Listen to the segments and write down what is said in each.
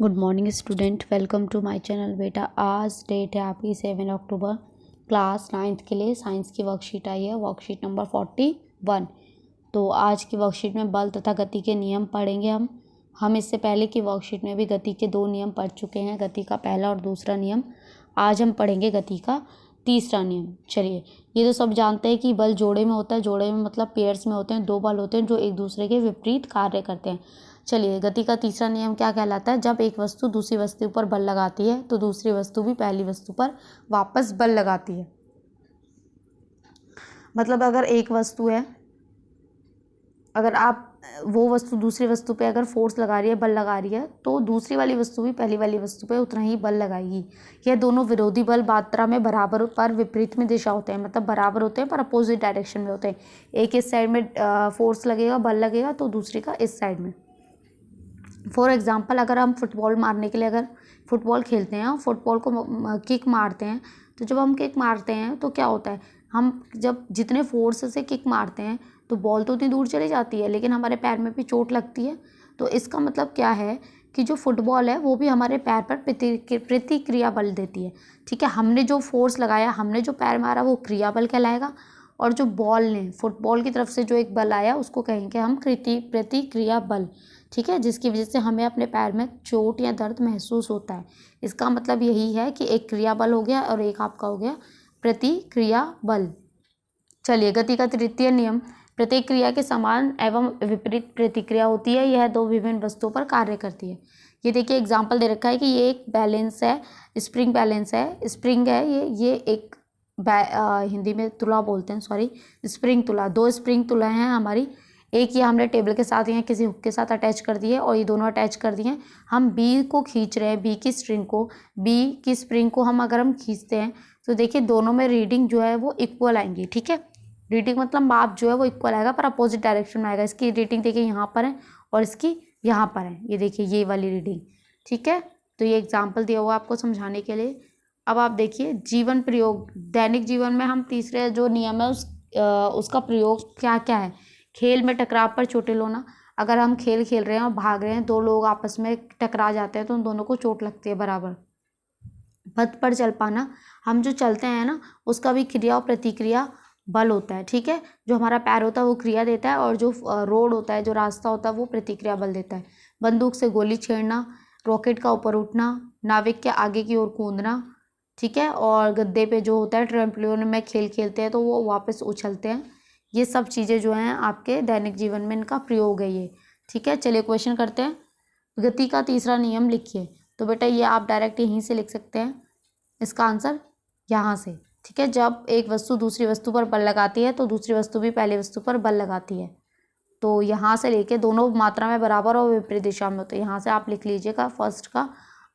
Good morning student, welcome to my channel. बेटा आज date है आपकी 7 अक्टूबर। क्लास 9th के लिए साइंस की वर्कशीट आई है, वर्कशीट नंबर 41। तो आज की वर्कशीट में बल तथा गति के नियम पढ़ेंगे हम इससे पहले की वर्कशीट में भी गति के 2 नियम पढ़ चुके हैं, गति का पहला और दूसरा नियम। आज हम पढ़ेंगे गति का तीसरा नियम। चलिए, ये तो सब जानते हैं कि बल जोड़े में होता है। जोड़े में मतलब पेयर्स में होते हैं, 2 बल होते हैं जो एक दूसरे के विपरीत कार्य करते हैं। चलिए, गति का तीसरा नियम क्या कहलाता है? जब एक वस्तु दूसरी वस्तु पर बल लगाती है तो दूसरी वस्तु भी पहली वस्तु पर वापस बल लगाती है। मतलब अगर एक वस्तु है, अगर आप वो वस्तु दूसरी वस्तु पे अगर फोर्स लगा रही है, बल लगा रही है, तो दूसरी वाली वस्तु भी पहली वाली वस्तु पे उतना ही बल लगाएगी। यह दोनों विरोधी बल मात्रा में बराबर पर विपरीत में दिशा होते हैं, मतलब बराबर होते हैं पर अपोजिट डायरेक्शन में होते हैं। एक इस साइड में फोर्स लगेगा, बल लगेगा, तो दूसरी का इस साइड में। फॉर एग्जाम्पल, अगर हम फुटबॉल मारने के लिए अगर फुटबॉल खेलते हैं और फुटबॉल को किक मारते हैं, तो जब हम किक मारते हैं तो क्या होता है, हम जब जितने फोर्स से किक मारते हैं तो बॉल तो उतनी दूर चली जाती है, लेकिन हमारे पैर में भी चोट लगती है। तो इसका मतलब क्या है कि जो फुटबॉल है वो भी हमारे पैर पर प्रतिक्रिया बल देती है। ठीक है, हमने जो फोर्स लगाया, हमने जो पैर मारा, वो क्रिया बल कहलाएगा, और जो बॉल ने फुटबॉल की तरफ से जो एक बल आया उसको कहेंगे हम प्रतिक्रिया बल। ठीक है, जिसकी वजह से हमें अपने पैर में चोट या दर्द महसूस होता है। इसका मतलब यही है कि एक क्रिया बल हो गया और एक आपका हो गया प्रतिक्रिया बल। चलिए, गति का तृतीय नियम, प्रत्येक क्रिया के समान एवं विपरीत प्रतिक्रिया होती है। यह 2 विभिन्न वस्तुओं पर कार्य करती है। ये देखिए एग्जाम्पल दे रखा है कि ये एक बैलेंस है, स्प्रिंग बैलेंस है, स्प्रिंग है ये एक हिंदी में तुला बोलते हैं, सॉरी, स्प्रिंग तुला। 2 स्प्रिंग तुला हैं हमारी। एक ये हमने टेबल के साथ या किसी हुक के साथ अटैच कर दिए और ये दोनों अटैच कर दिए। हम बी को खींच रहे हैं, बी की स्प्रिंग को हम अगर हम खींचते हैं तो देखिए दोनों में रीडिंग जो है वो इक्वल आएंगी। ठीक है, रीडिंग मतलब माप जो है वो इक्वल आएगा पर अपोजिट डायरेक्शन में आएगा। इसकी रीडिंग देखिए यहाँ पर है और इसकी यहाँ पर है, ये देखिए ये वाली रीडिंग। ठीक है, तो ये एग्जाम्पल दिया हुआ आपको समझाने के लिए। अब आप देखिए जीवन प्रयोग, दैनिक जीवन में हम तीसरे जो नियम है उसका प्रयोग क्या क्या है। खेल में टकराव पर चोटें होना। अगर हम खेल खेल रहे हैं और भाग रहे हैं, 2 लोग आपस में टकरा जाते हैं तो उन दोनों को चोट लगती है बराबर। पथ पर चल पाना, हम जो चलते हैं ना उसका भी क्रिया और प्रतिक्रिया बल होता है। ठीक है, जो हमारा पैर होता है वो क्रिया देता है और जो रोड होता है, जो रास्ता होता है, वो प्रतिक्रिया बल देता है। बंदूक से गोली छेड़ना, रॉकेट का ऊपर उठना, नाविक के आगे की ओर कूदना। ठीक है, और गद्दे पे जो होता है, ट्रैम्पोलिन में खेल खेलते हैं तो वो वापस उछलते हैं। ये सब चीज़ें जो हैं आपके दैनिक जीवन में इनका प्रयोग है ये। ठीक है, चलिए क्वेश्चन करते हैं। गति का तीसरा नियम लिखिए। तो बेटा ये आप डायरेक्ट यहीं से लिख सकते हैं, इसका आंसर यहाँ से। ठीक है, जब एक वस्तु दूसरी वस्तु पर बल लगाती है तो दूसरी वस्तु भी पहली वस्तु पर बल लगाती है। तो यहाँ से लेके दोनों मात्रा में बराबर और विपरीत दिशा में होते हैं। यहाँ से आप लिख लीजिएगा फर्स्ट का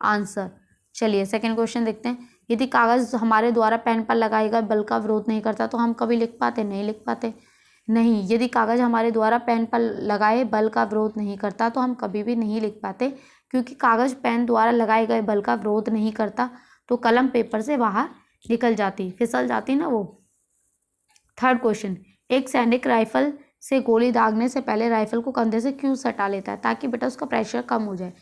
आंसर। चलिए सेकंड क्वेश्चन देखते हैं। यदि कागज हमारे द्वारा पेन पर लगाए गए बल का विरोध नहीं करता तो हम कभी लिख पाते? नहीं लिख पाते। नहीं, यदि कागज हमारे द्वारा पेन पर लगाए बल का विरोध नहीं करता तो हम कभी भी नहीं लिख पाते, क्योंकि कागज पेन द्वारा लगाए गए बल का विरोध नहीं करता तो कलम पेपर से बाहर निकल जाती, फिसल जाती ना वो। थर्ड क्वेश्चन, एक सैनिक राइफल से गोली दागने से पहले राइफल को कंधे से क्यों सटा लेता है? ताकि बेटा उसका प्रेशर कम हो जाए।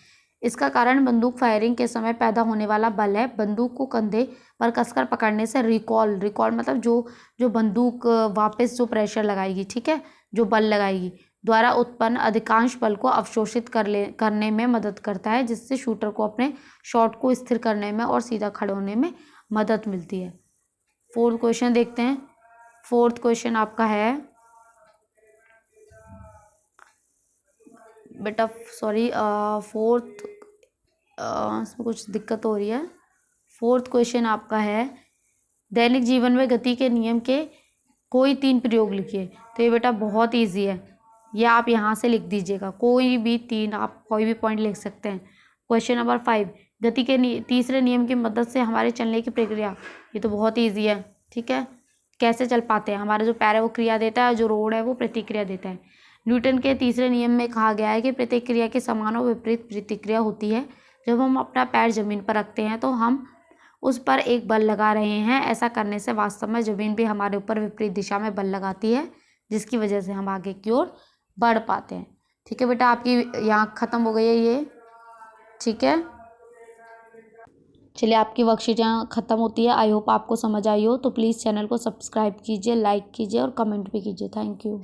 इसका कारण बंदूक फायरिंग के समय पैदा होने वाला बल है। बंदूक को कंधे पर कसकर पकड़ने से रिकॉल मतलब जो बंदूक वापस जो प्रेशर लगाएगी, ठीक है, जो बल लगाएगी, द्वारा उत्पन्न अधिकांश बल को अवशोषित करने में मदद करता है, जिससे शूटर को अपने शॉट को स्थिर करने में और सीधा खड़े होने में मदद मिलती है। फोर्थ क्वेश्चन देखते हैं। फोर्थ क्वेश्चन आपका है बेटा, सॉरी, फोर्थ इसमें कुछ दिक्कत हो रही है। फोर्थ क्वेश्चन आपका है दैनिक जीवन में गति के नियम के कोई 3 प्रयोग लिखिए। तो ये बेटा बहुत ईजी है, ये आप यहाँ से लिख दीजिएगा, कोई भी 3 आप कोई भी पॉइंट लिख सकते हैं। क्वेश्चन नंबर 5, गति के तीसरे नियम की मदद से हमारे चलने की प्रक्रिया। ये तो बहुत ईजी है। ठीक है, कैसे चल पाते हैं? हमारा जो पैर है वो क्रिया देता है, जो रोड है वो प्रतिक्रिया देता है। न्यूटन के तीसरे नियम में कहा गया है कि प्रत्येक क्रिया के समान और विपरीत प्रतिक्रिया होती है। जब हम अपना पैर जमीन पर रखते हैं तो हम उस पर एक बल लगा रहे हैं। ऐसा करने से वास्तव में जमीन भी हमारे ऊपर विपरीत दिशा में बल लगाती है, जिसकी वजह से हम आगे की ओर बढ़ पाते हैं। ठीक है बेटा, आपकी यहाँ ख़त्म हो गई है ये। ठीक है। चलिए, आपकी वर्कशीट यहाँ ख़त्म होती है। आई होप आपको समझ आई हो। तो प्लीज़ चैनल को सब्सक्राइब कीजिए, लाइक कीजिए और कमेंट भी कीजिए। Thank you.